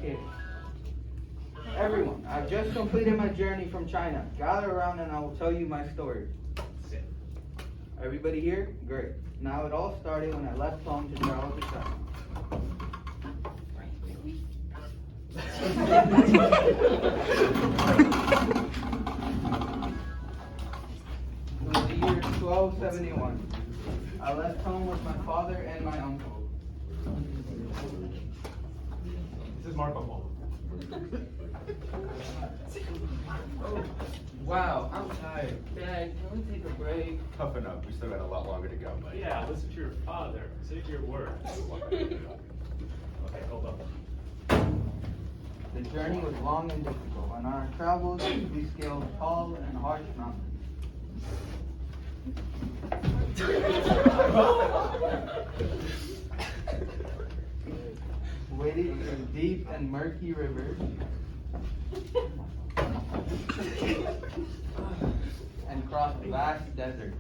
kids. Everyone, I've just completed my journey from China. Gather around and I will tell you my story. Everybody here? Great. Now it all started when I left home to travel to China. It was the year 1271. I left home with my father and my uncle. This is Marco Polo. Wow, I'm tired. Dad, can we take a break? Toughen up. We still got a lot longer to go, buddy. Yeah, listen to your father. Save your words. Okay, hold up. The journey was long and difficult. On our travels, we scaled tall and harsh mountains. Waded through deep and murky rivers. And crossed vast deserts.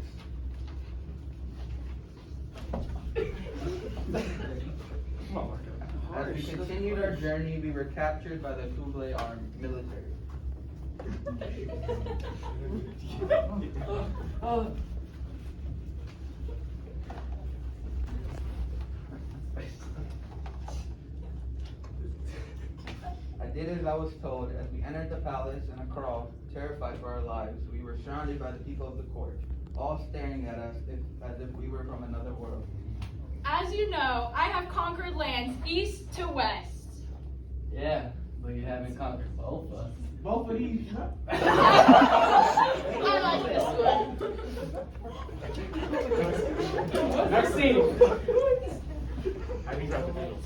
As we continued our journey, we were captured by the Kublai armed military. I did as I was told. As we entered the palace in a crawl, terrified for our lives, we were surrounded by the people of the court, all staring at us as if we were from another world. As you know, I have conquered lands east to west. Yeah, but you haven't conquered both of us. Both of these. I like this one. Next scene. I think that's the Beatles.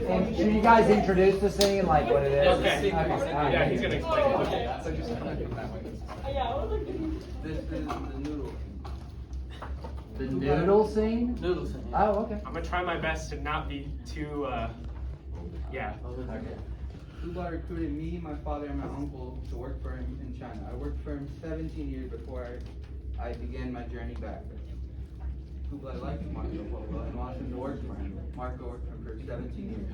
And should you guys introduce this thing and like what it is? Okay. Yeah, he's gonna explain it. Okay. This is the noodle. The noodle scene? Noodles. Oh, okay. I'm gonna try my best to not be too, yeah. Okay. Kublai recruited me, my father, and my uncle to work for him in China. I worked for him 17 years before I began my journey back. Kublai liked Marco Polo and wanted him to work for him. Marco worked for him for 17 years.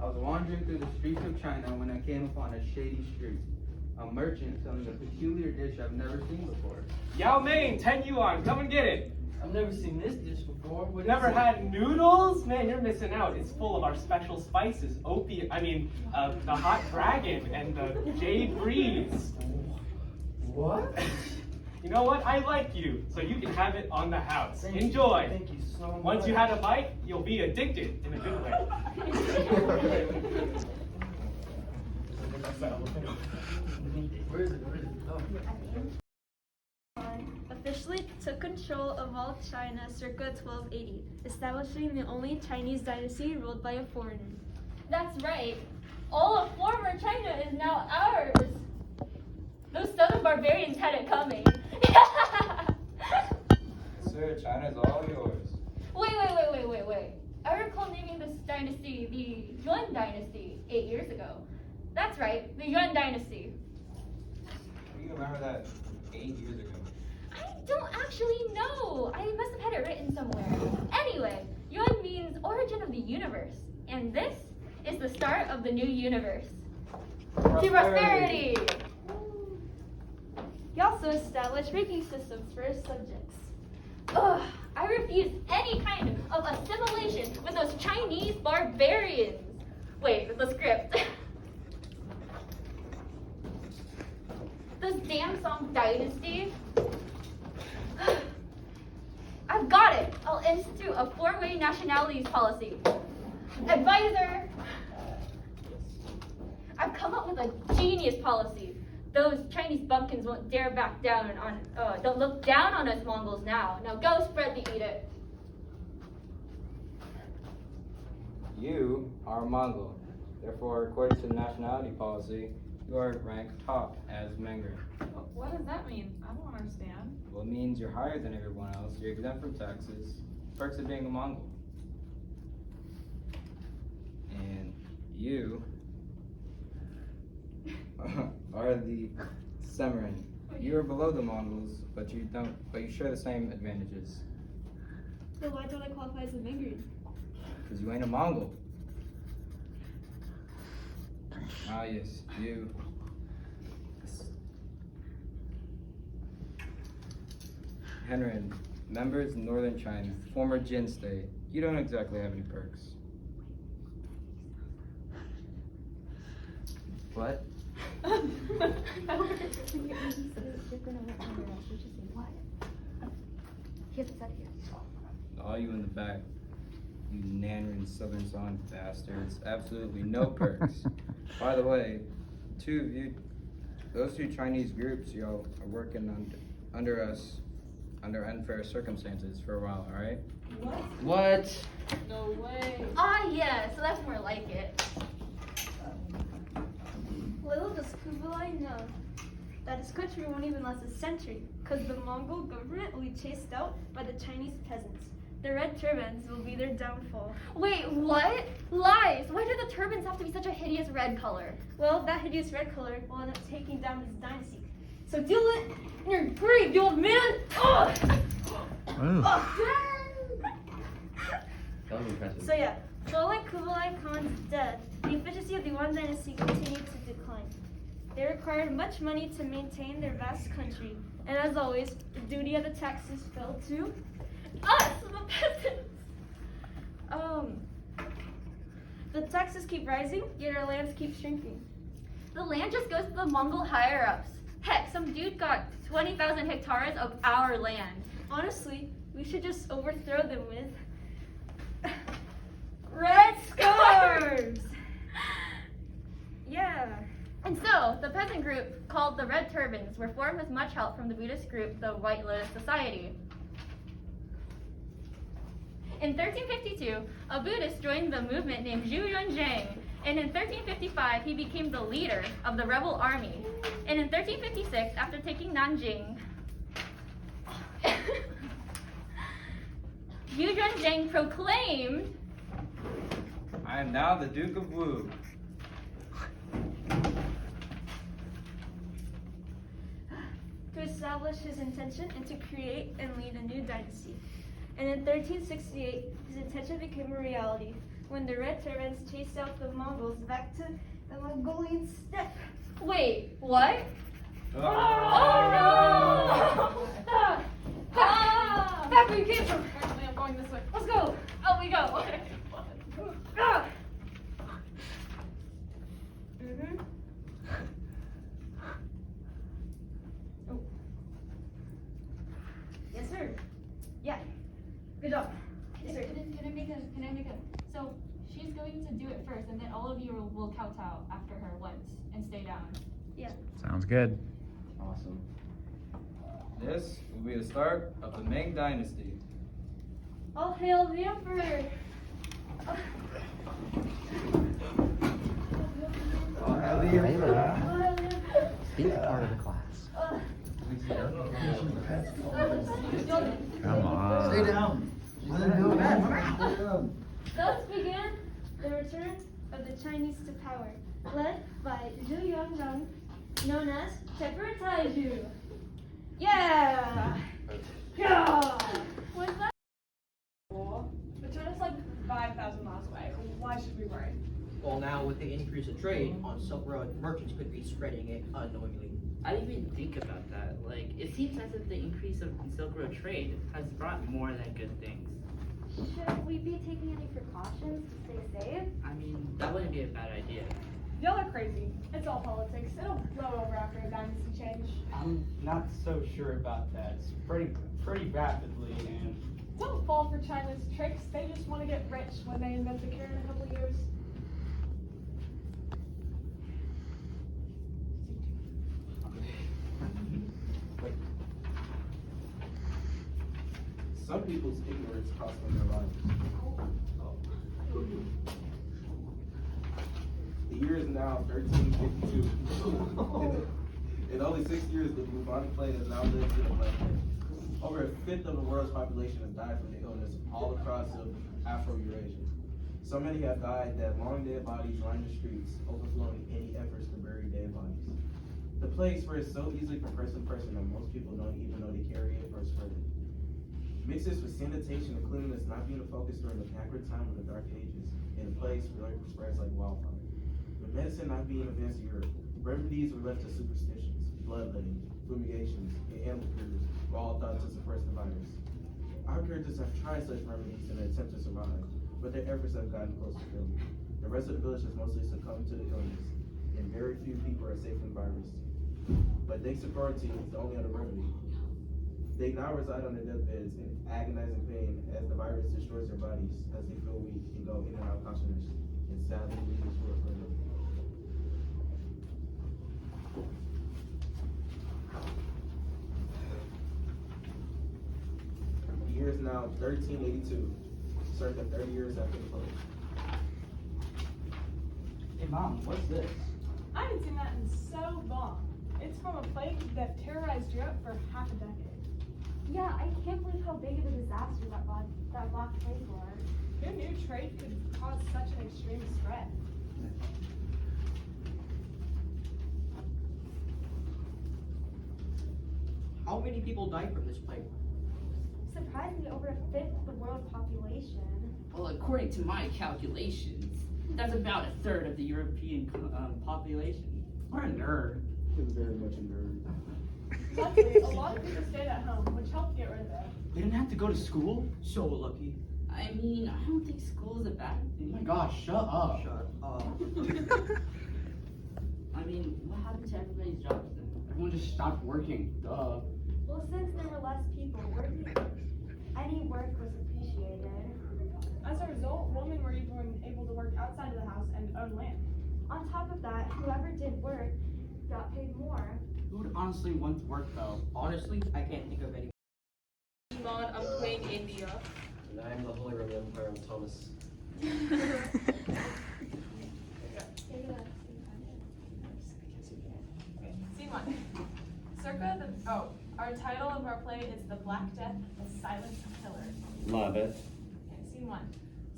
I was wandering through the streets of China when I came upon a shady street. A merchant selling a peculiar dish I've never seen before. Yao Ming, 10 yuan, come and get it. I've never seen this dish before. What is Never it? had noodles? Man, you're missing out. It's full of our special spices. The hot dragon and the jade breeze. What? You know what? I like you, so you can have it on the house. Enjoy. Thank you so much. Once you had a bite, you'll be addicted in a good way. Where is it? Oh. Officially took control of all China circa 1280, establishing the only Chinese dynasty ruled by a foreigner. That's right. All of former China is now ours. Those southern barbarians had it coming. Sir, China's all yours. Wait. I recall naming this dynasty the Yuan dynasty 8 years ago. That's right, the Yuan dynasty. You remember that 8 years ago? I don't actually know. I must have had it written somewhere. Anyway, Yuan means origin of the universe. And this is the start of the new universe. To prosperity! He also established ranking systems for his subjects. Ugh, I refuse any kind of assimilation with those Chinese barbarians. Wait, the script. This damn song Dynasty. I've got it. I'll institute a 4-way nationalities policy. Advisor. I've come up with a genius policy. Those Chinese bumpkins won't dare back down don't look down on us Mongols now. Now go spread the edict. You are a Mongol. Therefore, according to the nationality policy, you are ranked top as Menger. What does that mean? I don't understand. Well, it means you're higher than everyone else, you're exempt from taxes, perks of being a Mongol. And you are the Sumerian. You are below the Mongols, but you share the same advantages. So why don't I qualify as a Mandarin? Because you ain't a Mongol. Ah, yes, you. Henrin, members in northern China, former Jin state. You don't exactly have any perks. What? All you in the back, you Nanrin Southern Song bastards, absolutely no perks. By the way, two of you, those two Chinese groups, y'all are working under us, under unfair circumstances for a while, alright? What? No way. Ah, yeah, so that's more like it. Little does Kublai know that his country won't even last a century, because the Mongol government will be chased out by the Chinese peasants. The red turbans will be their downfall. Wait, what? Lies! Why do the turbans have to be such a hideous red color? Well, that hideous red color will end up taking down his dynasty. So deal it in your grave, you old man! Oh! That was impressive. So yeah, following Kublai Khan's death, the efficiency of the Yuan dynasty continued to decline. They required much money to maintain their vast country, and as always, the duty of the taxes fell to us, the peasants. The taxes keep rising, yet our lands keep shrinking. The land just goes to the Mongol higher-ups. Heck, some dude got 20,000 hectares of our land. Honestly, we should just overthrow them with red scarves. Yeah. And so, the peasant group, called the Red Turbans, were formed with much help from the Buddhist group, the White Lotus Society. In 1352, a Buddhist joined the movement named Zhu Yunzhang, and in 1355, he became the leader of the rebel army. And in 1356, after taking Nanjing, Zhu Yunzhang proclaimed, I am now the Duke of Wu. To establish his intention and to create and lead a new dynasty. And in 1368, his intention became a reality when the Red Turbans chased out the Mongols back to the Mongolian steppe. wait, what? Oh no! Back where you came from! Apparently I'm going this way. Let's go! Out we go. Mm-hmm. Oh. Yes, sir. Yeah. Good job. Yes, sir. Can I make a, so she's going to do it first, and then all of you will kowtow after her once and stay down. Yeah. Sounds good. Awesome. This will be the start of the Ming Dynasty. All hail the emperor! Be part of the class. Come on. Stay down. Thus began the return of the Chinese to power, led by Zhu Yongzhang, known as Emperor Taiju. Yeah! Yeah! What's that? But China's like 5,000 miles away. Why should we worry? Well, now with the increase in trade on Silk Road, merchants could be spreading it unknowingly. I didn't even think about that. Like, it seems as if the increase of Silk Road trade has brought more than good things. Should we be taking any precautions to stay safe? I mean, that wouldn't be a bad idea. Y'all are crazy. It's all politics. It'll blow over after a dynasty change. I'm not so sure about that. It's pretty rapidly, and Don't fall for China's tricks. They just want to get rich when they invent the cure in a couple of years. Some people's ignorance cost them their lives. The year is now 1352. In only 6 years, the bubonic plague has now lived in the land. Over a fifth of the world's population has died from the illness all across Afro-Eurasia. So many have died that long dead bodies line the streets, overflowing any efforts to bury dead bodies. The plague spreads so easily from person to person that most people don't even know they carry it or spread it. Mix this with sanitation and cleanliness not being a focus during the backward time of the Dark Ages, in a place where it spreads like wildfire. With medicine not being advanced in Europe, remedies were left to superstitions, bloodletting, fumigations, and animal cures were all thought to suppress the virus. Our characters have tried such remedies in an attempt to survive, but their efforts have gotten close to failure. The rest of the village has mostly succumbed to the illness, and very few people are safe from the virus. But thanks to quarantine, it's the only other remedy. They now reside on their deathbeds in agonizing pain as the virus destroys their bodies as they feel weak and go in and out of consciousness and sadly leave this world forever. The year is now 1382, circa 30 years after the plague. Hey Mom, what's this? I haven't seen that in so long. It's from a plague that terrorized Europe for half a decade. Yeah, I can't believe how big of a disaster that Black Plague was. Who knew trade could cause such an extreme spread? How many people died from this plague? Surprisingly, over a fifth of the world population. Well, according to my calculations, that's about a third of the European population. What a nerd. He's very much a nerd. Luckily, a lot of people stayed at home, which helped get rid of it. They didn't have to go to school? So lucky. I mean, I don't think school is a bad thing. Oh my gosh, shut up. Shut up. I mean, what happened to everybody's jobs then? Everyone just stopped working. Duh. Well, since there were less people working, any work was appreciated. As a result, women were even able to work outside of the house and own land. On top of that, whoever did work got paid more. Who would honestly want to work though? Honestly, I can't think of any. Iman, I'm playing India. And I'm the Holy Roman Empire, I'm Thomas. Scene one. Our title of our play is The Black Death, The Silent Killer. Love it. Okay, scene one.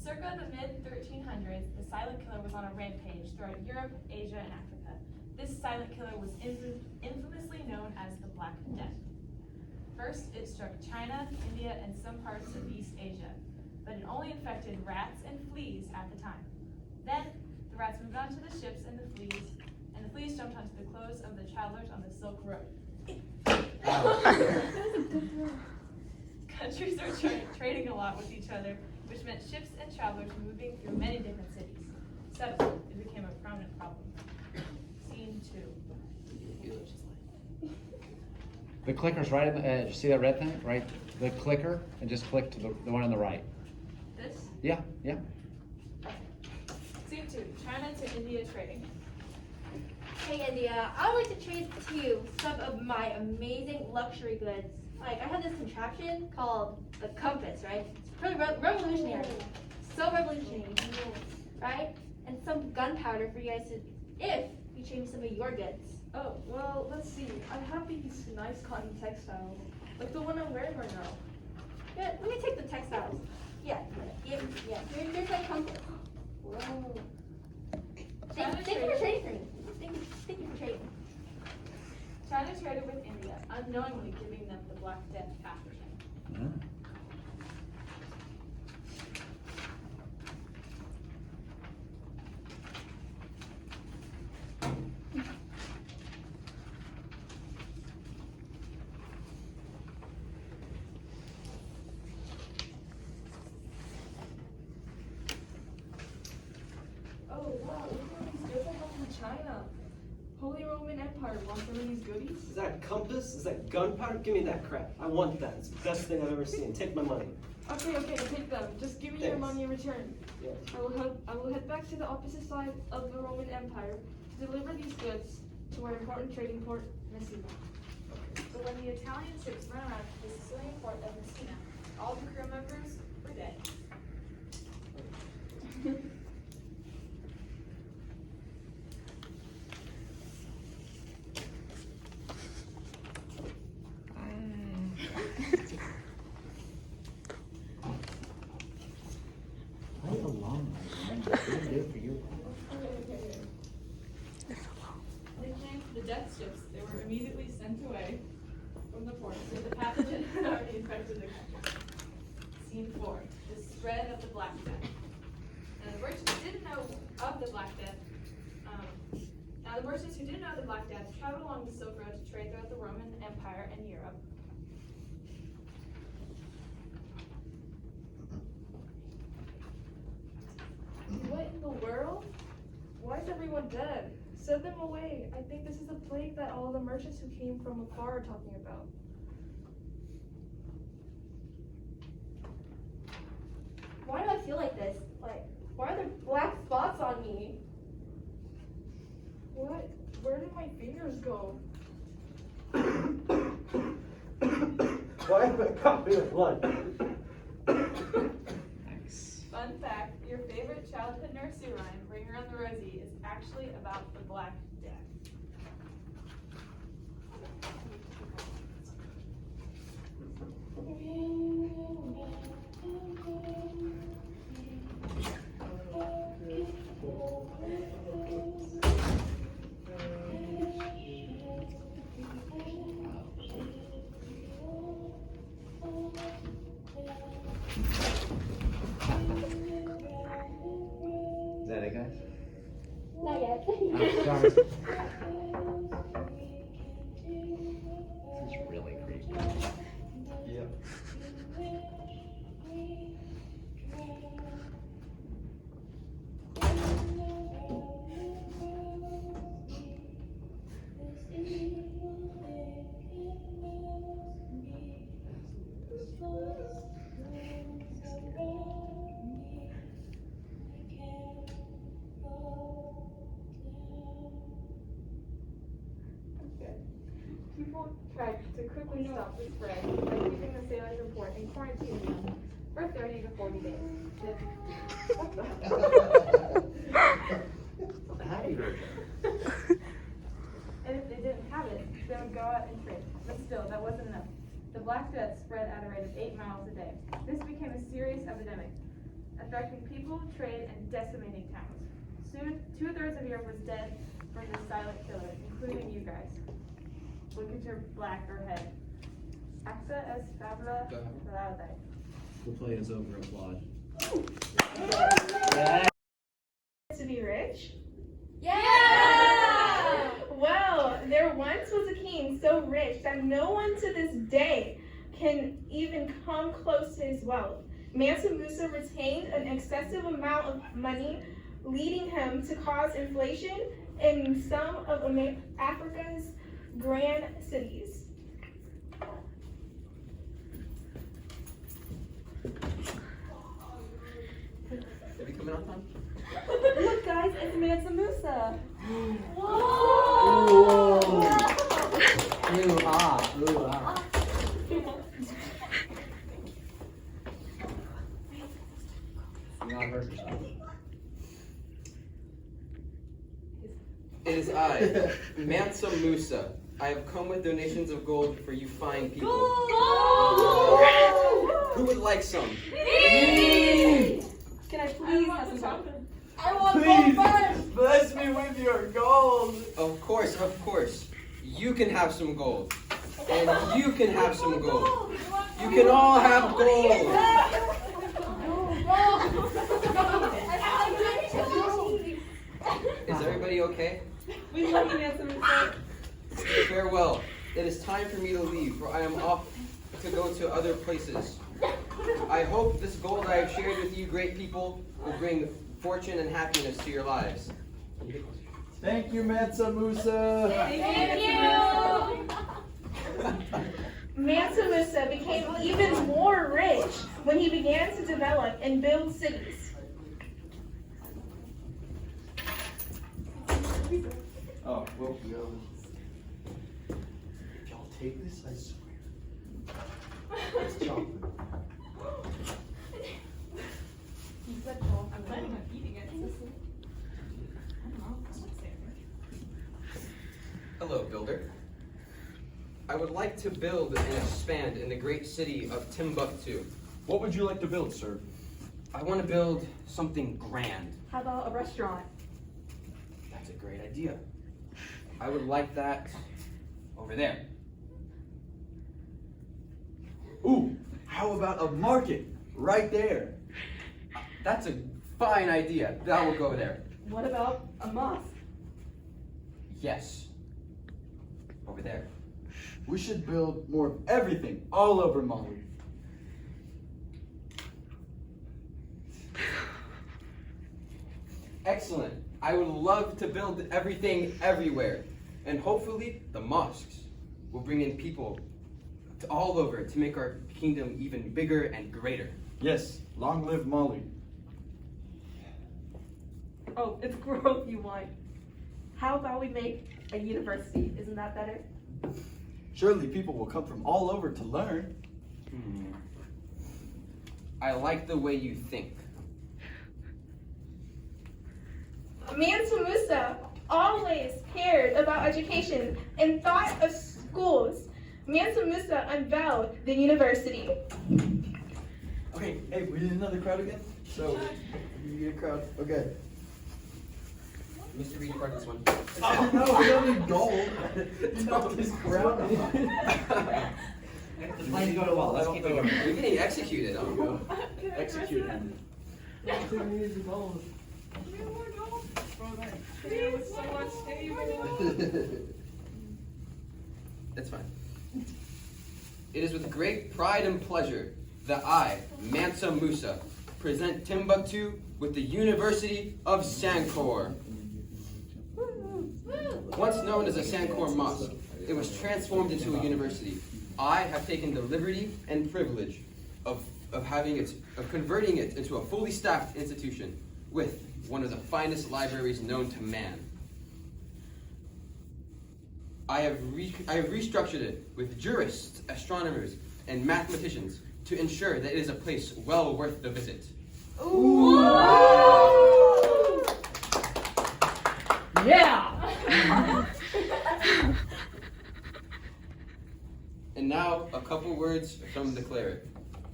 Circa the mid-1300s, the silent killer was on a rampage throughout Europe, Asia, and Africa. This silent killer was infamously known as the Black Death. First, it struck China, India, and some parts of East Asia, but it only infected rats and fleas at the time. Then, the rats moved on to the ships and the fleas jumped onto the clothes of the travelers on the Silk Road. Countries were trading a lot with each other, which meant ships and travelers moving through many different cities. Suddenly, it became a prominent problem. Scene two. The clicker's right in the, see that red thing? Right? The clicker, and just click to the one on the right. This? Yeah, yeah. Scene two. China to India trading. Hey India, I would like to trade to you some of my amazing luxury goods. Like, I have this contraption called the compass, right? It's pretty revolutionary. So revolutionary, right? And some gunpowder for you guys to, if you trade me some of your goods. Oh, well, let's see. I have these nice cotton textiles, like the one I'm wearing right now. Yeah, let me take the textiles. Yeah. Here's my compass. Whoa. Thank you for trading for me. Thank you for trading. China traded with India, unknowingly giving them the Black Death pathogen. Oh wow, look at all these goods I got from China. Holy Roman Empire, want some of these goodies? Is that a compass? Is that gunpowder? Give me that crap. I want that. It's the best thing I've ever seen. Take my money. Okay, take them. Just give me your Thanks. money in return. Yeah. I will head back to the opposite side of the Roman Empire to deliver these goods to our important trading port, Messina. But when the Italian ships ran out of the Sicilian port of Messina, all the crew members were dead. Right along, man. What do you do for you? Nicknamed the death ships, they were immediately sent away from the port, so the pathogen had already infected the country. Scene 4, the spread of the Black Death. Now the merchants who didn't know of the Black Death, traveled along the Silk Road to trade throughout the Roman Empire and Europe. What in the world? Why is everyone dead? Send them away. I think this is the plague that all the merchants who came from afar are talking about. Why do I feel like this? Like, why are there black spots on me? What? Where did my fingers go? Why am I coughing with blood? Nice. Fun fact, your favorite childhood nursery rhyme, Ring Around the Rosie, is actually about the Black Death. Is that it, guys? Not yet. I'm sorry. This is really creepy. Yep. People tried to quickly stop the spread by keeping the sailors on board and quarantining them for 30 to 40 days. What the And if they didn't have it, they would go out and trade. But still, that wasn't enough. The Black Death spread at a rate of 8 miles a day. This became a serious epidemic, affecting people, trade, and decimating towns. Soon, 2/3 of Europe was dead from this silent killer, including you guys. Look at your black or head. Axa es fabula laude. The play is over, applaud. To be rich? Yeah! Well, there once was a king so rich that no one to this day can even come close to his wealth. Mansa Musa retained an excessive amount of money, leading him to cause inflation in some of Africa's grand cities. Are we coming on time? Look, guys, it's Mansa Musa. Ooh, ah. You not hurt yourself. It is I, Mansa Musa. I have come with donations of gold for you fine people. Who would like some? Me! Can I please have some chocolate? I want Please, gold first! bless me with your gold. Of course, of course. You can have some gold. And you can have some gold. You can all have gold. Is everybody okay? We love you, Mansa Musa. Farewell. It is time for me to leave, for I am off to go to other places. I hope this gold I have shared with you great people will bring fortune and happiness to your lives. Thank you, Mansa Musa. Thank you! Mansa Musa became even more rich when he began to develop and build cities. Oh, well, no. If y'all take this, I swear. It's chocolate. I'm planning on eating it. I don't know. Hello, builder. I would like to build and expand in the great city of Timbuktu. What would you like to build, sir? I want to build something grand. How about a restaurant? That's a great idea. I would like that over there. Ooh, how about a market Right there. That's a fine idea. That will go there. What about a mosque? Yes. Over there. We should build more of everything all over Mali. Excellent. I would love to build everything everywhere. And hopefully the mosques will bring in people all over to make our kingdom even bigger and greater. Yes, long live Mali. Oh, it's growth you want. How about we make a university? Isn't that better? Surely people will come from all over to learn. I like the way you think. Mansa Musa always cared about education and thought of schools. Mansa Musa unveiled the university. Okay, hey, we need another crowd again? So, you get a crowd. Okay. Mr. Reed, part this one. Oh, no, we don't need gold. Not this crowd. The plan go to wall. Let's keep it going. You're getting executed. Execute him. That's fine. It is with great pride and pleasure that I, Mansa Musa, present Timbuktu with the University of Sankor. Once known as a Sankor Mosque, it was transformed into a university. I have taken the liberty and privilege of converting it into a fully staffed institution with one of the finest libraries known to man. I have restructured it with jurists, astronomers, and mathematicians to ensure that it is a place well worth the visit. Ooh. Yeah! And now, a couple words from the cleric.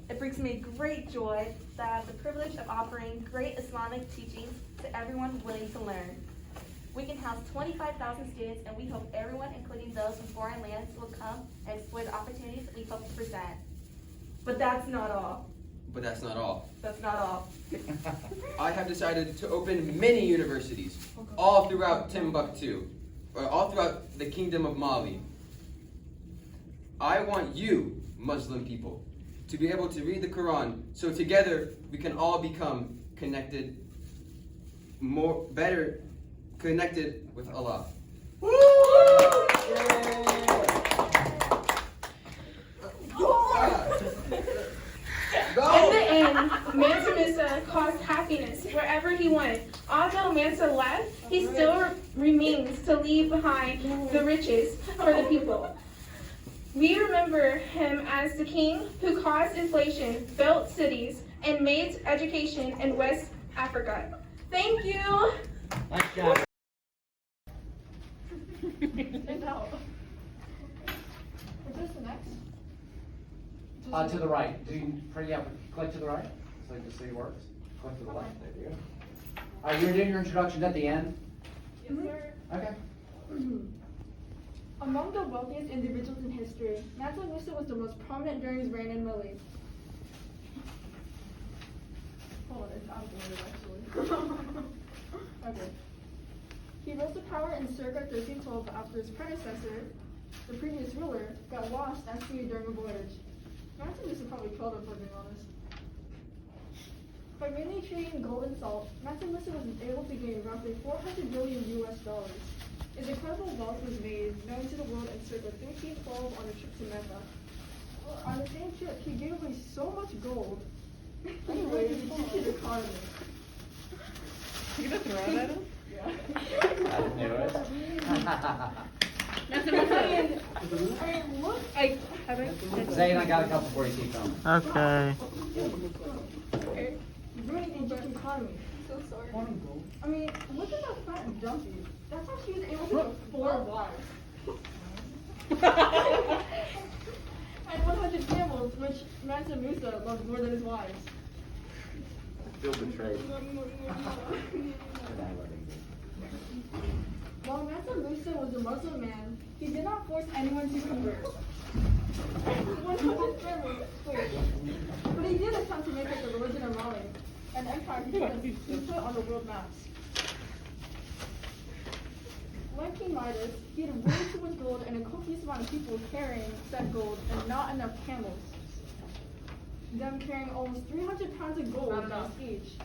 It brings me great joy that I have the privilege of offering great Islamic teachings to everyone willing to learn. We can house 25,000 students, and we hope everyone, including those from foreign lands, will come and explore the opportunities we hope to present. But that's not all. But that's not all. That's not all. I have decided to open many universities all throughout Timbuktu, or all throughout the Kingdom of Mali. I want you, Muslim people, to be able to read the Quran, so together we can all become connected, better connected with Allah. In the end, Mansa Musa caused happiness wherever he went. Although Mansa left, he still remains to leave behind the riches for the people. We remember him as the king who caused inflation, built cities, and made education in West Africa. Thank you. Nice job. Is this the next? To the right. Click to the right. So you can see it works. Click to the left. There you go. All right, you're doing your introduction at the end. Yes, sir. Okay. Among the wealthiest individuals in history, Mansa Musa was the most prominent during his reign in Mali. Hold on, it's out of order actually. Okay. He rose to power in circa 1312 after his predecessor, the previous ruler, got lost at sea during a voyage. Mansa Musa probably killed him, for being honest. By mainly trading gold and salt, Mansa Musa was able to gain roughly $400 billion US. His incredible wealth was made known to the world in circa 1312 on a trip to Mecca. On the same trip, he gave away so much gold. Anyway, he changed his economy. You gonna throw it at him? I knew it. Look, Zayn, I got a couple for you, keep going. Okay. Ruining the Egyptian economy. So sorry. I mean, look at that fat donkey. That's how she was able to get 4 wives. And 100 camels, which Mansa Musa loved more than his wives. Feel betrayed. While Mansa Musa was a Muslim man, he did not force anyone to convert. 100 families. Wait. But he did attempt to make it the religion of Mali, an empire he put on the world maps. Like King Midas, he had way too much gold and a copious amount of people carrying said gold and not enough camels. Them carrying almost 300 pounds of gold each.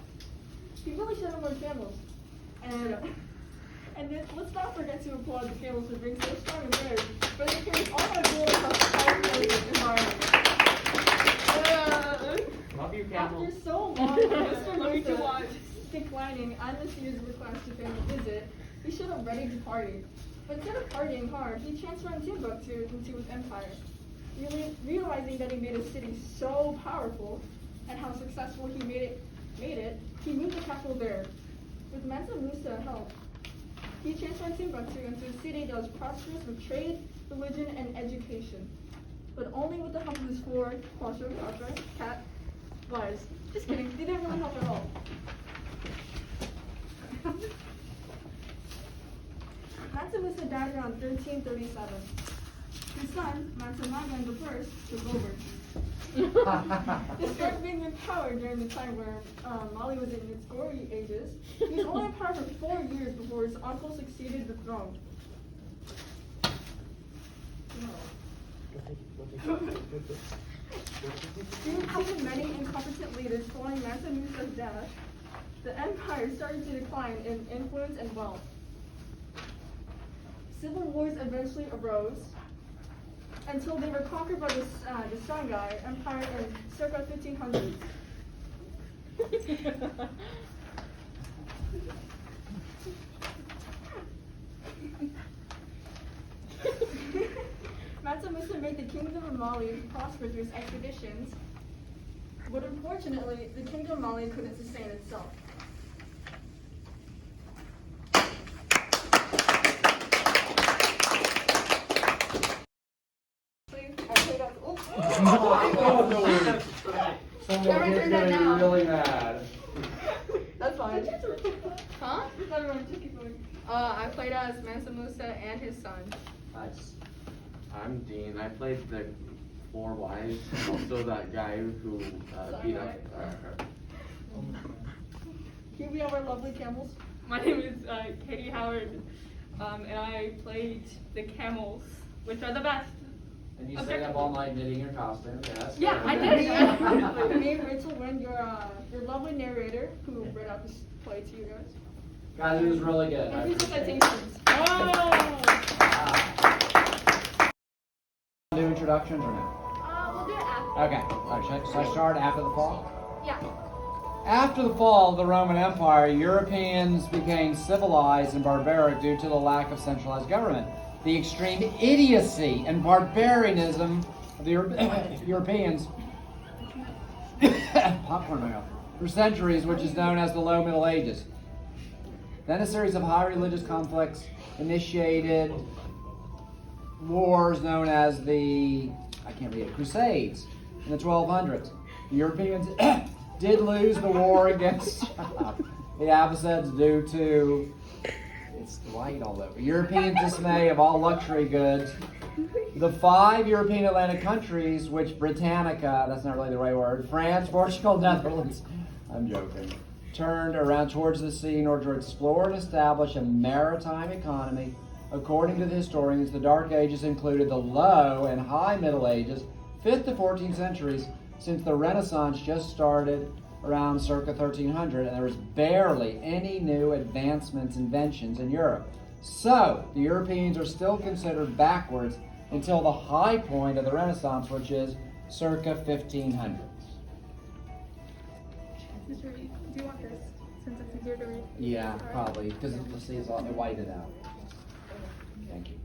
He really should have more camels. And then, let's not forget to applaud the camels for being so strong and brave, but they carried all that gold across the entire environment. Love you, camel. After so long, Mr. Musa declining Anasir's request to pay him a visit, he should have ready to party. But instead of partying hard, he transformed Timbuktu into his empire. Realizing that he made his city so powerful and how successful he made it, he moved the capital there. With Mansa Musa's help, he transformed Timbuktu into a city that was prosperous with trade, religion, and education. But only with the help of his 4 cat wives. Just kidding, they didn't really help at all. Mansa Musa died around 1337. His son, Mansa Maghan I, took over. Despite being in power during the time where Mali was in its glory ages, he was only in power for 4 years before his uncle succeeded the throne. Due to many incompetent leaders following Mansa Musa's death, the empire started to decline in influence and wealth. Civil wars eventually arose until they were conquered by the Songhai Empire in circa 1500s. Mansa Musa made the kingdom of Mali prosper through his expeditions, but unfortunately, the kingdom of Mali couldn't sustain itself. Someone is gonna be really mad. That's fine. Huh? Everyone, just keep going. I played as Mansa Musa and his son. Nice. I'm Dean. I played the 4 wives, also that guy who beat up. Here we have our lovely camels. My name is Katie Howard, and I played the camels, which are the best. And you stayed up all night knitting your costume, yes? Yeah, I did. Me, Rachel Wynn, your lovely narrator who read out this play to you guys. Guys, it was really good. And here's the citations. Do introductions or no? We'll do it after. Okay. All right, should I start after the fall? Yeah. After the fall of the Roman Empire, Europeans became civilized and barbaric due to the lack of centralized government. The extreme idiocy and barbarianism of the Europeans popcorn oil for centuries, which is known as the Low Middle Ages. Then a series of high religious conflicts initiated wars known as the, Crusades in the 1200s. The Europeans did lose the war against the Abbasids due to, it's white all over, European dismay of all luxury goods. The 5 European Atlantic countries, which Britannica, that's not really the right word, France, Portugal, Netherlands, I'm joking, turned around towards the sea in order to explore and establish a maritime economy. According to the historians, the Dark Ages included the Low and High Middle Ages, 5th to 14th centuries, since the Renaissance just started around circa 1300, and there was barely any new inventions in Europe. So, the Europeans are still considered backwards until the high point of the Renaissance, which is circa 1500s. Do you want this, since it's easier to read? Yeah, probably, because the sea is all whited out. Thank you.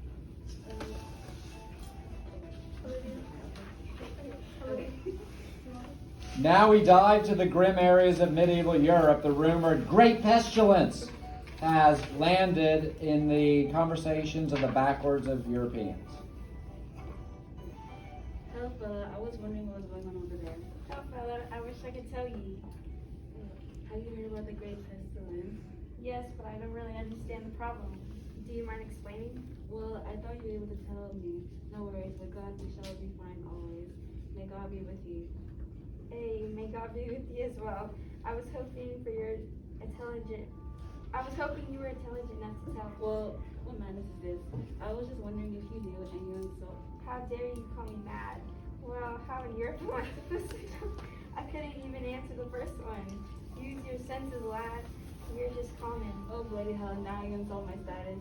Now we dive to the grim areas of medieval Europe. The rumored Great Pestilence has landed in the conversations of the backwards of Europeans. Hello, fella. I was wondering what was going on over there. Oh, fella, I wish I could tell you. Have you heard about the Great Pestilence? Yes, but I don't really understand the problem. Do you mind explaining? Well, I thought you were able to tell me. No worries, with God we shall be fine always. May God be with you. Hey, may God be with you as well. I was hoping you were intelligent enough to tell. Well, what madness is this? I was just wondering if you knew and you insult. How dare you call me mad? Well, how in Europe am I supposed to know? I couldn't even answer the first one. Use your senses, lad. You're just common. Oh, bloody hell, now you insult my status.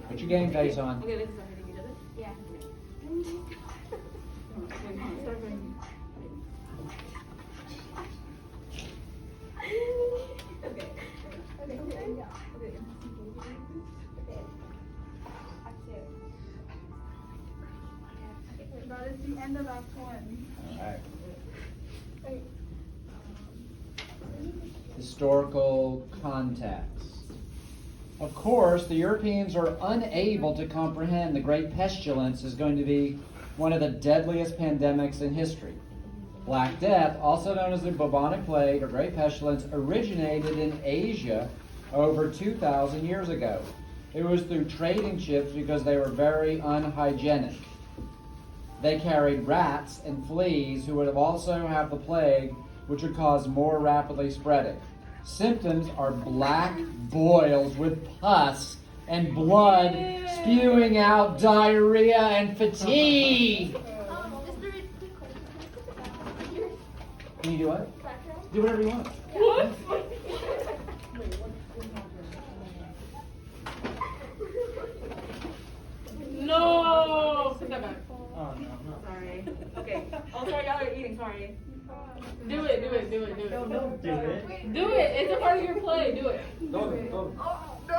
Put your game face on. Okay, this is something we did it? Yeah. Okay. That is the end of Act 1. Alright. Historical context. Of course, the Europeans are unable to comprehend the Great Pestilence is going to be one of the deadliest pandemics in history. Black Death, also known as the bubonic plague or Great Pestilence, originated in Asia over 2,000 years ago. It was through trading ships because they were very unhygienic. They carried rats and fleas who would have also have the plague, which would cause more rapidly spreading. Symptoms are black boils with pus and blood spewing out diarrhea and fatigue. Can you do what? Do whatever you want. What? No! Sit that back. Oh no. Sorry. Okay. Oh, sorry, y'all are eating. Sorry. Do it. Don't do it. Do it. It's a part of your play. Do it. Don't. Oh, no.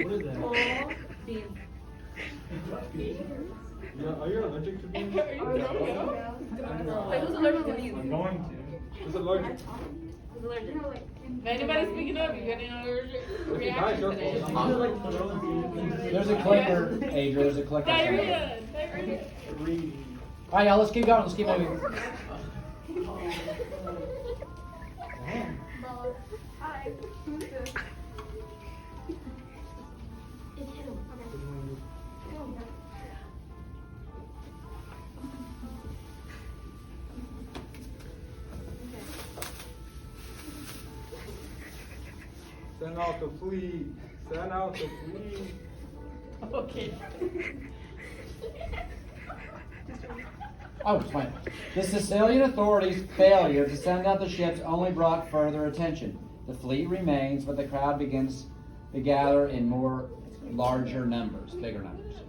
What is that? Oh, beans. Yeah, are you allergic to beans? Wait, who's allergic to beans? I'm going to. Who's allergic? Who's allergic? If anybody's speaking up, you got any allergic Okay, guys, reaction your today? fault. There's a clicker, Adrian. There's a clicker. Diarrhea. All right, y'all. Let's keep going. Let's keep moving. Hi. Who's this? Send out the fleet. Send out the fleet. Okay. Oh, it's fine. The Sicilian authorities' failure to send out the ships only brought further attention. The fleet remains, but the crowd begins to gather in larger numbers, bigger numbers.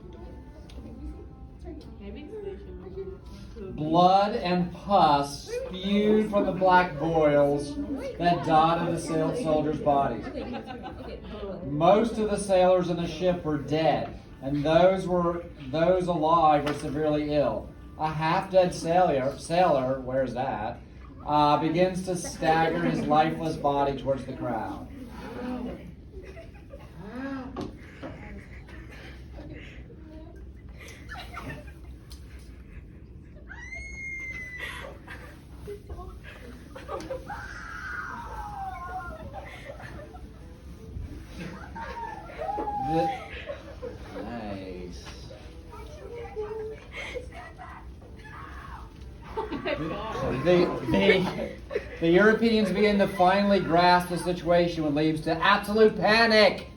Blood and pus spewed from the black boils that dotted the soldiers' bodies. Most of the sailors in the ship were dead, and those alive were severely ill. A half-dead sailor, where's that, begins to stagger his lifeless body towards the crowd. Nice. The Europeans begin to finally grasp the situation, which leads to absolute panic.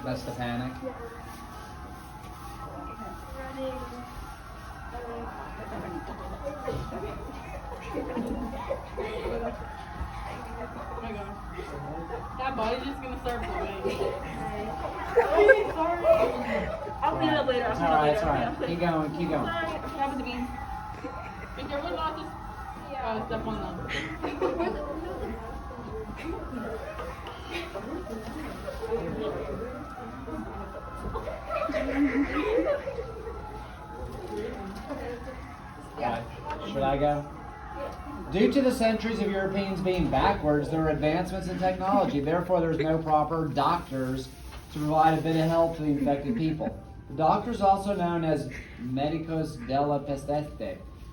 That's the panic. Oh my god. That body's just gonna start blowing. Sorry. I'll clean it up later. It's alright, it's alright. Keep going, keep going. Sorry. What happened to beans? Be careful not to. gotta step on them. Should I go? Due to the centuries of Europeans being backwards, there are advancements in technology. Therefore, there's no proper doctors to provide a bit of help to the infected people. The doctors, also known as medicos della peste.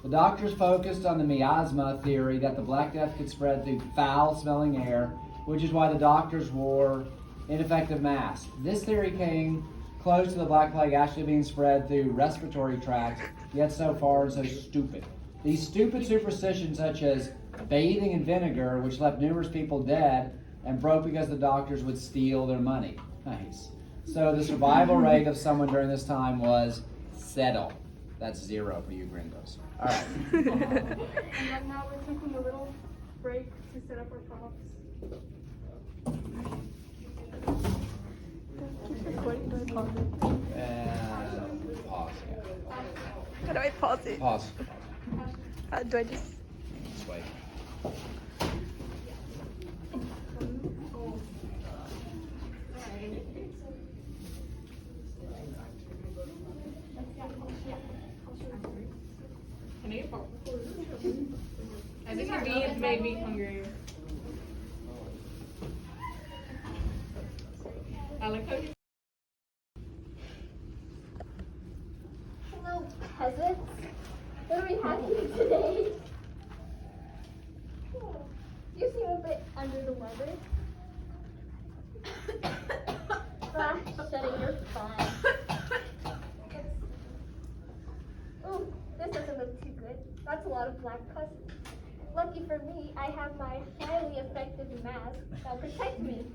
The doctors focused on the miasma theory that the Black Death could spread through foul-smelling air, which is why the doctors wore ineffective masks. This theory came close to the Black Plague actually being spread through respiratory tracts, yet so far and so stupid. These stupid superstitions, such as bathing in vinegar, which left numerous people dead and broke because the doctors would steal their money. Nice. So the survival rate of someone during this time was 0. That's 0 for you gringos. All right. And right now we're taking a little break to set up our props. Recording, do I pause it? And pause. Yeah. How do I pause it? Pause. Do I just? Just wait. I think your beans made me hungry. I like how you. Hello, peasants. What do we have here today? You seem a bit under the weather. Shutting your fun. Ooh, this doesn't look too good. That's a lot of black pus. Lucky for me, I have my highly effective mask that protects me.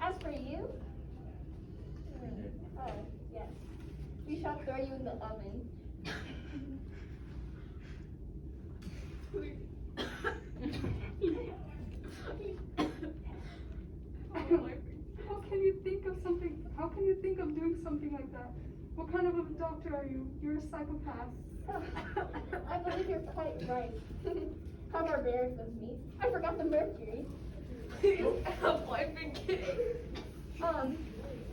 As for you, oh, yes. We shall throw you in the oven. How can you think of doing something like that? What kind of a doctor are you? You're a psychopath. I believe you're quite right. How barbaric of me. I forgot the mercury. I've been kidding.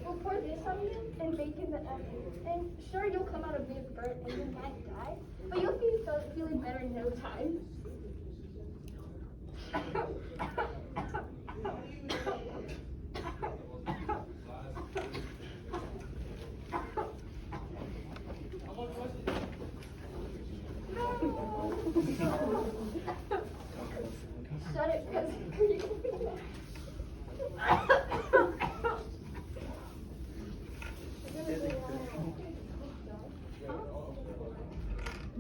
We'll pour this on you and bake in the oven. And sure, you'll come out a bit burnt and you might die, but you'll be feeling better in no time. Shut it, because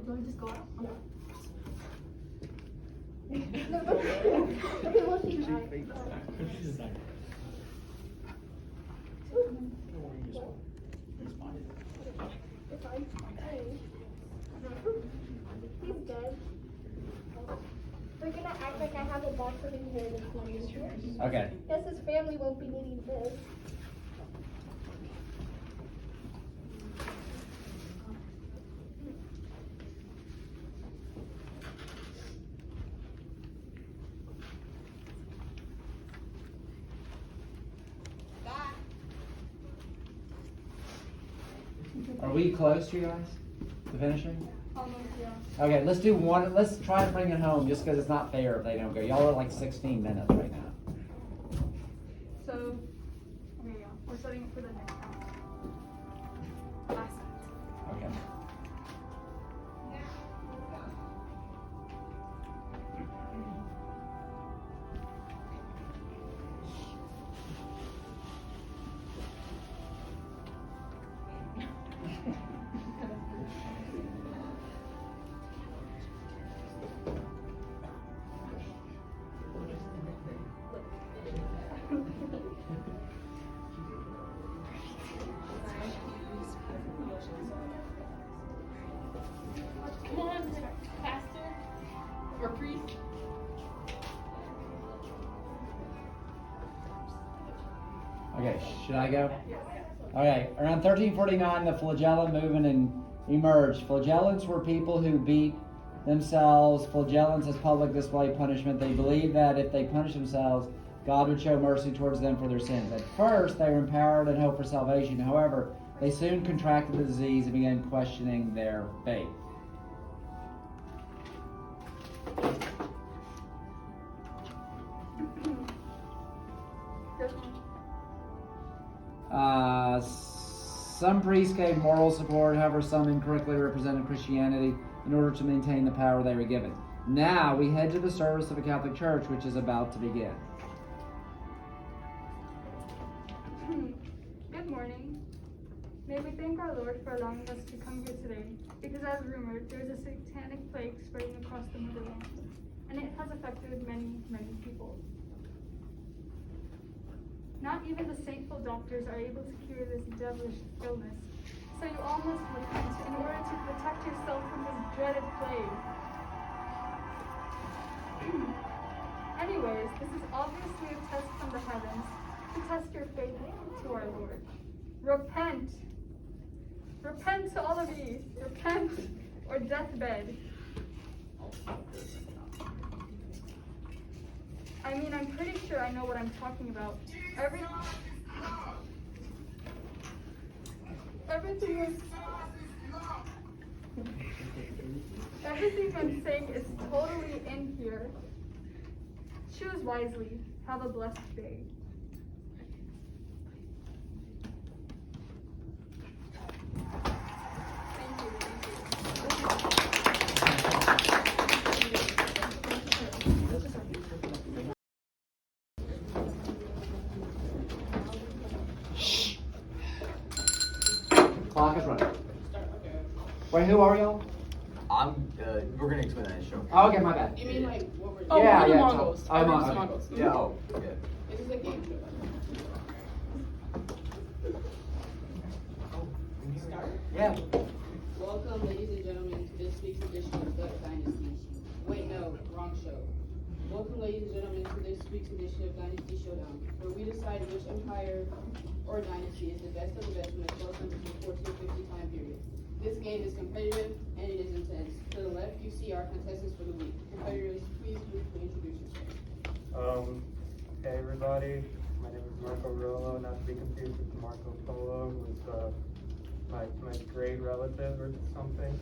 Do I just go out? No. Okay, we'll see. He's dead. We're gonna act like I have a box of inheritance money. Okay. Guess his family won't be needing this. Are we close, you guys, to finishing? Almost, yeah. Okay, let's do one. Let's try to bring it home, just because it's not fair if they don't go. Y'all are like 16 minutes right now. So, okay, yeah. We're setting it for the next one. Last set. Okay. Come on, pastor or priest. Okay, should I go? Okay, around 1349, the flagellant movement emerged. Flagellants were people who beat themselves flagellants as public display punishment. They believed that if they punished themselves, God would show mercy towards them for their sins. At first, they were empowered and hoped for salvation. However, they soon contracted the disease and began questioning their faith. Some priests gave moral support, however, some incorrectly represented Christianity in order to maintain the power they were given. Now we head to the service of the Catholic Church, which is about to begin. Good morning. May we thank our Lord for allowing us to come here today, because as rumored, there is a satanic plague spreading across the motherland, and it has affected many, many people. Not even the saintful doctors are able to cure this devilish illness, so you all must repent in order to protect yourself from this dreaded plague. Anyways, this is obviously a test from the heavens to test your faith to our Lord. Repent! Repent to all of you! Repent or deathbed. I mean, I'm pretty sure I know what I'm talking about. Everything I'm saying is totally in here. Choose wisely. Have a blessed day. Clock is running. Wait, who are y'all? We're gonna explain that in the show. Oh, okay, my bad. You mean like what we're doing? Oh, yeah, we're the yeah, Mongols. I'm We're on. the Mongols. Yeah, oh, yeah. This is a game show. Yeah. Welcome, ladies and gentlemen, to this week's edition of Duck Dynasty. Wait, no, wrong show. Welcome, ladies and gentlemen, to this week's edition of Dynasty Showdown, where we decide which empire or dynasty is the best of the best when it goes into the 1450 time period. This game is competitive and it is intense. To the left, you see our contestants for the week. Competitors, please briefly introduce yourselves. Hey everybody, my name is Marco Rolo, not to be confused with Marco Polo, who's my great relative or something.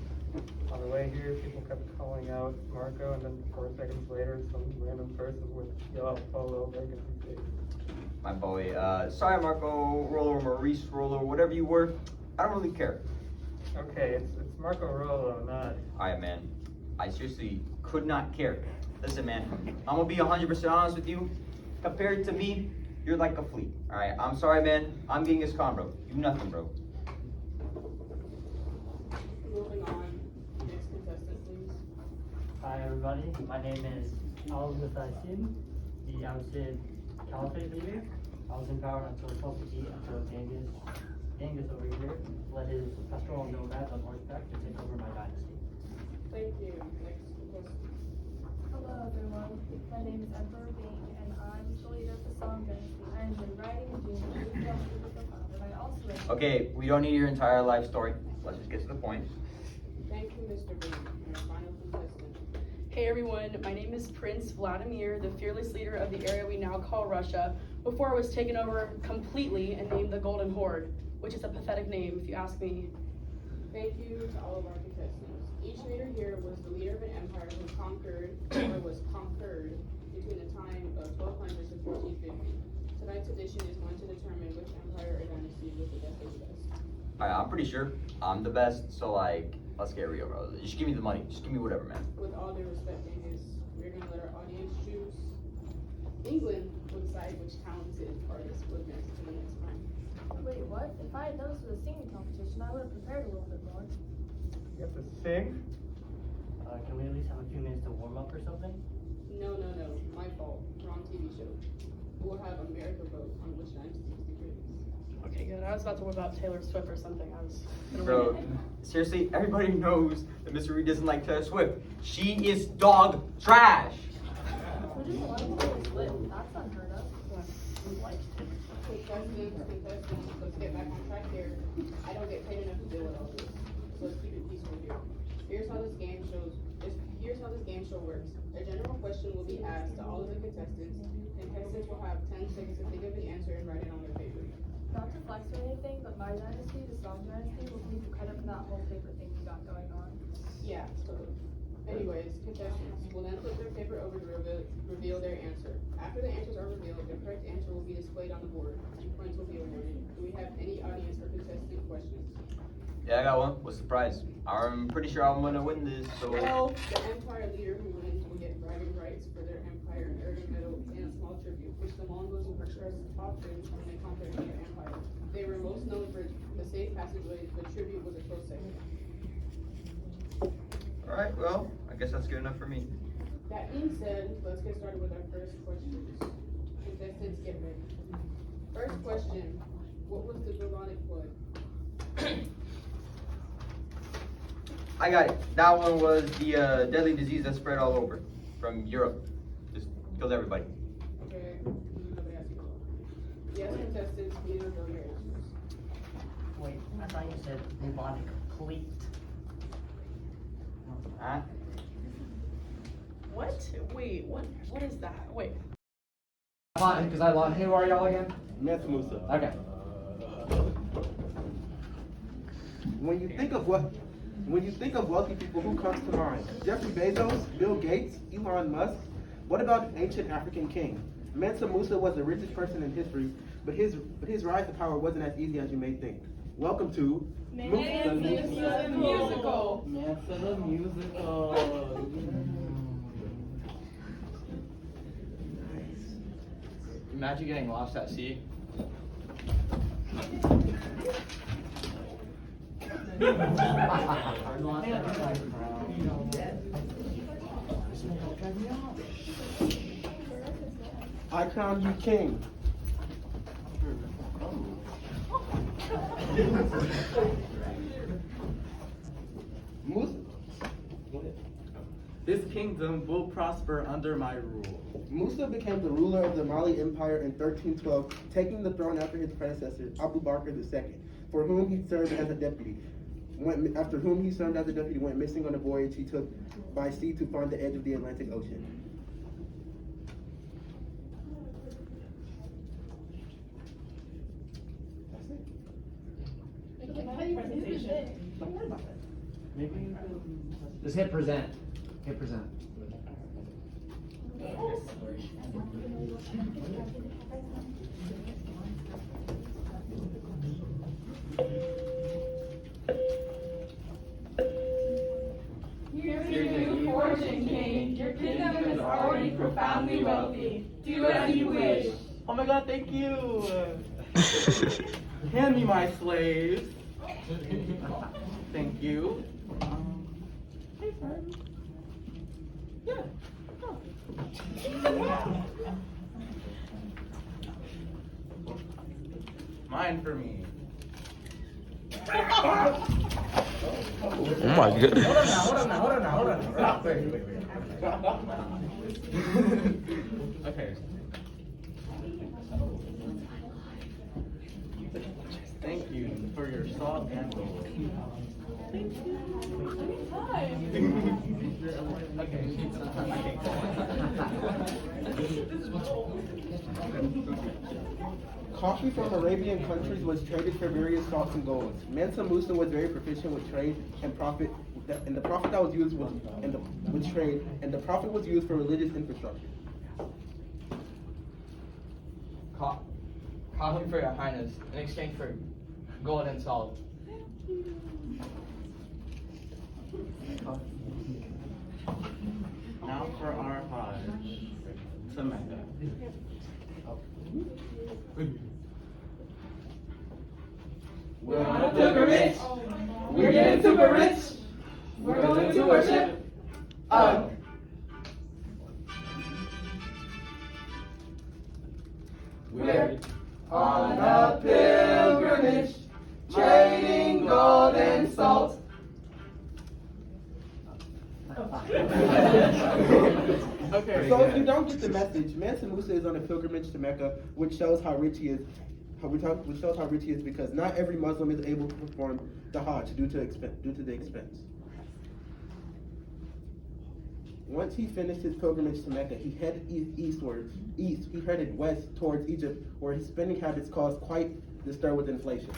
On the way here, people kept calling out Marco, and then 4 seconds later, some random person with yellow polo making his face. My boy, sorry Marco Rolo, Maurice Rolo, whatever you were, I don't really care. Okay, it's Marco Rolo, not... Alright man, I seriously could not care. Listen man, I'm gonna be 100% honest with you. Compared to me, you're like a flea. Alright, I'm sorry man, I'm getting his con bro. You nothing bro. Moving on, next contestant, please. Hi everybody, my name is Al-Muthasim, the Abbasid Caliphate leader. I was in power until Topati, until Genghis over here led his pastoral nomads on horseback to take over my dynasty. Thank you. Next contestant. Hello everyone, my name is Emperor Bing and I'm the leader of the Song Dynasty. I enjoy riding and doing the justice with the fun, and I also enjoy... Okay, we don't need your entire life story. Let's just get to the point. Thank you, Mr. Bing. And our final contestant. Hey everyone, my name is Prince Vladimir, the fearless leader of the area we now call Russia, before it was taken over completely and named the Golden Horde, which is a pathetic name if you ask me. Thank you to all of our contestants. Each leader here was the leader of an empire who conquered, or was conquered, between the time of 1200 to 1450. Tonight's edition is going to determine which empire or dynasty was the best of the best. Alright, I'm pretty sure I'm the best, so like, let's get real, bro. Just give me the money. Just give me whatever, man. With all due respect, Angus, we're going to let our audience choose. England will decide which talented artist will advance to the next round. Wait, what? If I had known this was a singing competition, I would have prepared a little bit more. You have to sing? Can we at least have a few minutes to warm up or something? No. My fault. Wrong TV show. We'll have America vote on which dynasty is the greatest. Okay, good. I was about to worry about Taylor Swift or something. I was gonna Bro, win it. seriously, everybody knows that Mr. Reed doesn't like Taylor Swift. She is dog trash. Who doesn't like Taylor Swift? That's unheard of. Who likes Taylor Swift? Contestants, let's get back on track here. I don't get paid enough to deal with all this, so let's keep it peaceful here. Here's how this game show works. A general question will be asked to all of the contestants. Contestants will have 10 seconds to think of the answer and write it on their paper. Not to flex or anything, but my dynasty, the Song dynasty, will give you credit for that whole paper thing you got going on. Yeah, totally. Anyways, contestants will then flip their paper over to reveal their answer. After the answers are revealed, the correct answer will be displayed on the board. 2 points will be awarded. Do we have any audience or contestant questions? Yeah, I got one. What's the prize? I'm pretty sure I'm gonna win this, so. Well, the empire leader who wins will get bragging rights for their empire, an Arabic medal, and a small tribute, which the Mongols were expressed often when they conquered another empire. They were most known for the safe passageways, but tribute was a close second. Alright, well, I guess that's good enough for me. That being said, let's get started with our first questions. Contestants, get ready. First question, what was the bubonic plague? I got it. That one was the deadly disease that spread all over from Europe. Just killed everybody. Okay, nobody asked you. Yes, contestants, please reveal your answers. Wait, I thought you said bubonic plague. Huh? What? Wait, what is that? Wait. Because I love. Who are y'all again? Meth Musa. Okay. When you think of wealthy people, who comes to mind? Jeffrey Bezos, Bill Gates, Elon Musk. What about an ancient African king? Mansa Musa was the richest person in history, but his rise to power wasn't as easy as you may think. Welcome to Mansa the Musical. Mansa the Musical. Imagine getting lost at sea. I crown you king. Musa. This kingdom will prosper under my rule. Musa became the ruler of the Mali Empire in 1312, taking the throne after his predecessor, Abu Bakr II, for whom he served as a deputy. Went missing on a voyage he took by sea to find the edge of the Atlantic Ocean. Don't worry about that. Maybe you could Just hit present. Hit present. Here's your new fortune, king. Your kingdom is already profoundly wealthy. Do as you wish. Oh my god, thank you! Hand me my slaves. Thank you. Hey, friend. Yeah. Mine for me. Oh my goodness. Hold on. Wait. Okay. Thank you for your salt and gold. Thank you. Coffee from Arabian countries was traded for various salts and golds. Mansa Musa was very proficient with trade and profit, and the profit that was used with trade, and the profit was used for religious infrastructure. Coffee for your highness in exchange for gold and salt. Now for our Hajj to Mecca. We're on a pilgrimage. We're getting super rich. We're going to worship. We're on a pilgrimage, trading gold and salt. Okay. So if you don't get the message, Mansa Musa is on a pilgrimage to Mecca, which shows how rich he is. Which shows how rich he is because not every Muslim is able to perform the Hajj due to the expense. Once he finished his pilgrimage to Mecca, he headed he headed west towards Egypt, where his spending habits caused quite the stir with inflation.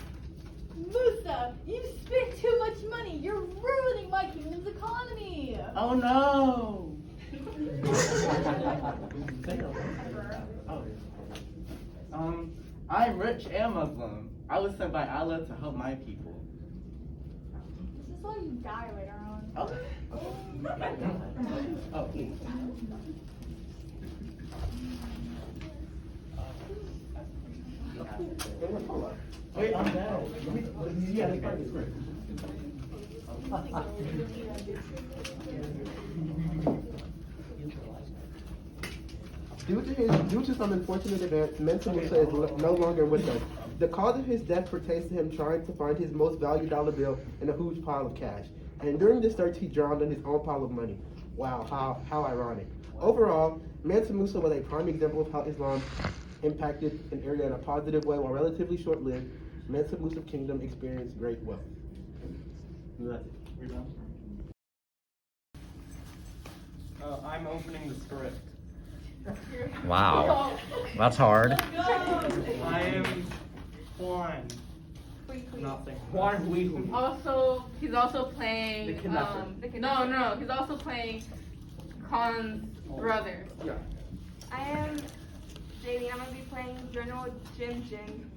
Musa, you spent too much money. You're ruining my kingdom's economy. Oh no! I'm rich and Muslim. I was sent by Allah to help my people. This is why you die later on. Oh. Oh. Wait, I'm down. Yeah, it's great. Due to some unfortunate events, Mensa Musa is no longer with us. The cause of his death pertains to him trying to find his most valued dollar bill in a huge pile of cash. And during this search, he drowned in his own pile of money. Wow, how ironic. Overall, Mansa Musa was a prime example of how Islam impacted an area in a positive way. While relatively short-lived, Mansa Musa's kingdom experienced great wealth. And that's it. We're done. I'm opening the script. Wow. That's hard. I am Juan. Nothing. Juan Weehoo. Also, he's also playing. The kidnapper. No, he's also playing Khan's brother. Yeah. I am JD. I'm gonna be playing General Jin Jin,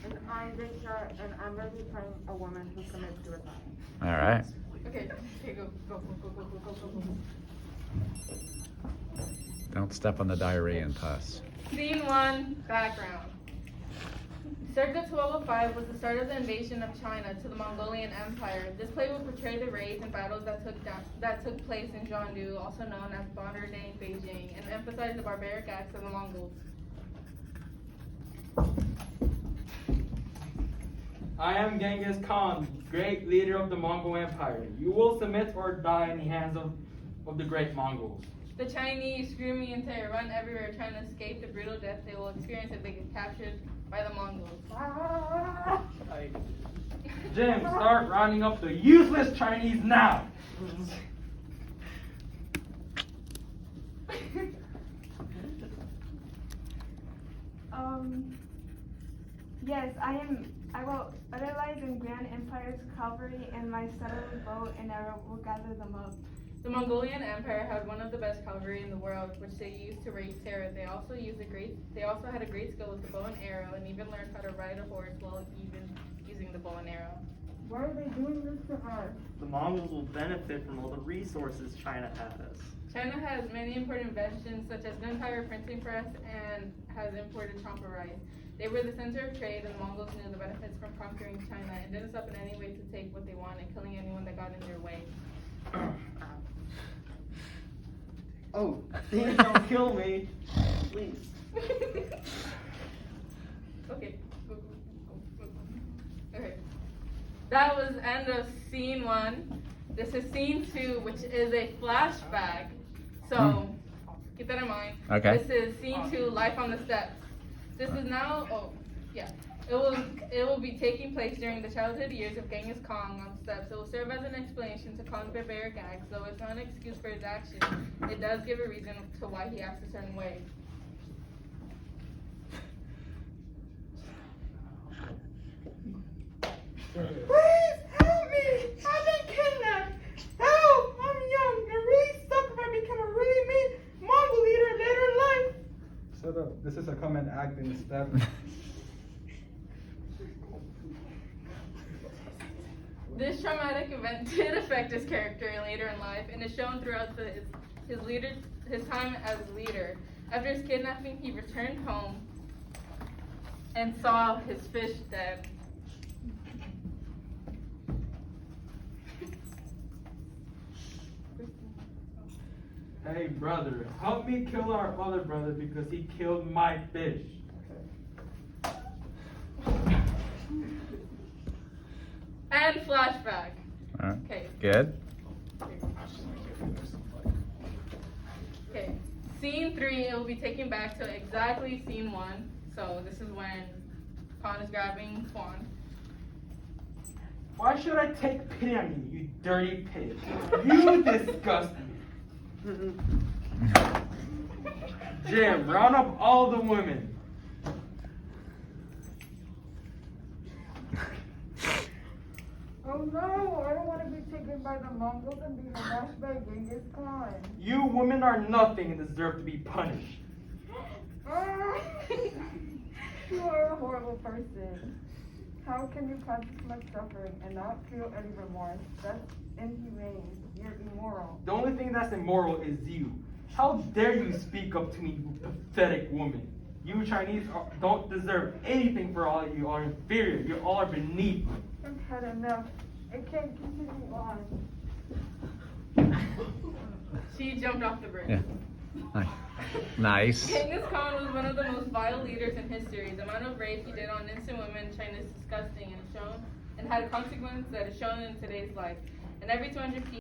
and I'm Victor, and I'm gonna be playing a woman who commits suicide. All right. Okay, go. Don't step on the diarrhea and pus. Scene 1, background. Circa 1205 was the start of the invasion of China to the Mongolian Empire. This play will portray the raids and battles that took place in Jiangsu, also known as modern-day Beijing, and emphasize the barbaric acts of the Mongols. I am Genghis Khan, great leader of the Mongol Empire. You will submit or die in the hands of the great Mongols. The Chinese, screaming in terror, run everywhere trying to escape the brutal death they will experience if they get captured by the Mongols. Jim, start rounding up the useless Chinese now! Yes, I will utilize in Grand Empire's cavalry and my settling bow and arrow will gather them up. The Mongolian Empire had one of the best cavalry in the world, which they used to raid Sarah. They also had a great skill with the bow and arrow, and even learned how to ride a horse while even using the bow and arrow. Why are they doing this to us? The Mongols will benefit from all the resources China has. China has many important inventions, such as gunpowder, printing press, and has imported champa rice. They were the center of trade, and the Mongols knew the benefits from conquering China and didn't stop in any way to take what they wanted, killing anyone that got in their way. Oh, please don't kill me. Please. Okay. Okay. That was end of scene 1. This is scene 2, which is a flashback. So keep that in mind. Okay. This is scene 2, Life on the Steppes. This is now, it will be taking place during the childhood years of Genghis Khan on the steppes. It will serve as an explanation to Khan's barbaric acts, though it's not an excuse for his actions. It does give a reason to why he acts a certain way. Please help me! I've been kidnapped! Help! I'm young and really stuck if I become a really mean Mongol leader later in life! Shut up. This is a common act in the steppe. This traumatic event did affect his character later in life and is shown throughout his time as leader. After his kidnapping, he returned home and saw his fish dead. Hey brother, help me kill our other brother because he killed my fish. And flashback. All right. Okay. Good. Okay. Scene 3, it will be taken back to exactly scene 1. So this is when Khan is grabbing Swan. Why should I take pity on you, you dirty pig? You disgust me. Jim, round up all the women. Oh no, I don't want to be taken by the Mongols and be harassed by Genghis Khan. You women are nothing and deserve to be punished. You are a horrible person. How can you cause this much suffering and not feel any remorse? That's inhumane. You're immoral. The only thing that's immoral is you. How dare you speak up to me, you pathetic woman? You Chinese don't deserve anything for all you are inferior. You all are beneath me. I've had enough. I can't continue on. She jumped off the bridge. Yeah. Nice. Genghis Khan was one of the most vile leaders in history. The amount of rape he did on innocent women in China is disgusting and had a consequence that is shown in today's life. And every 200 people